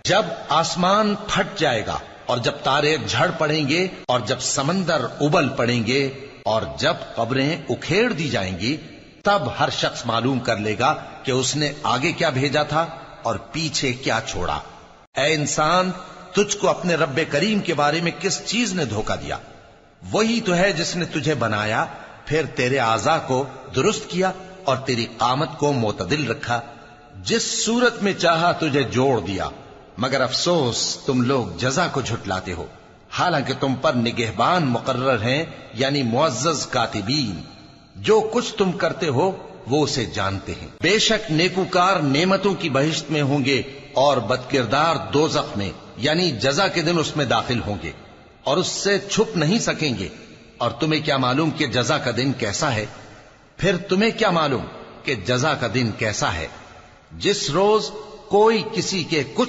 جب آسمان پھٹ جائے گا اور جب تارے جھڑ پڑیں گے اور جب سمندر ابل پڑیں گے اور جب قبریں اکھیڑ دی جائیں گی، تب ہر شخص معلوم کر لے گا کہ اس نے آگے کیا بھیجا تھا اور پیچھے کیا چھوڑا۔ اے انسان، تجھ کو اپنے رب کریم کے بارے میں کس چیز نے دھوکہ دیا؟ وہی تو ہے جس نے تجھے بنایا، پھر تیرے اعضاء کو درست کیا اور تیری قامت کو معتدل رکھا، جس صورت میں چاہا تجھے جوڑ دیا۔ مگر افسوس تم لوگ جزا کو جھٹلاتے ہو، حالانکہ تم پر نگہبان مقرر ہیں، یعنی معزز کاتبین۔ جو کچھ تم کرتے ہو وہ اسے جانتے ہیں۔ بے شک نیکوکار نعمتوں کی بہشت میں ہوں گے اور بدکردار دوزخ میں، یعنی جزا کے دن اس میں داخل ہوں گے اور اس سے چھپ نہیں سکیں گے۔ اور تمہیں کیا معلوم کہ جزا کا دن کیسا ہے؟ پھر تمہیں کیا معلوم کہ جزا کا دن کیسا ہے؟ جس روز کوئی کسی کے کچھ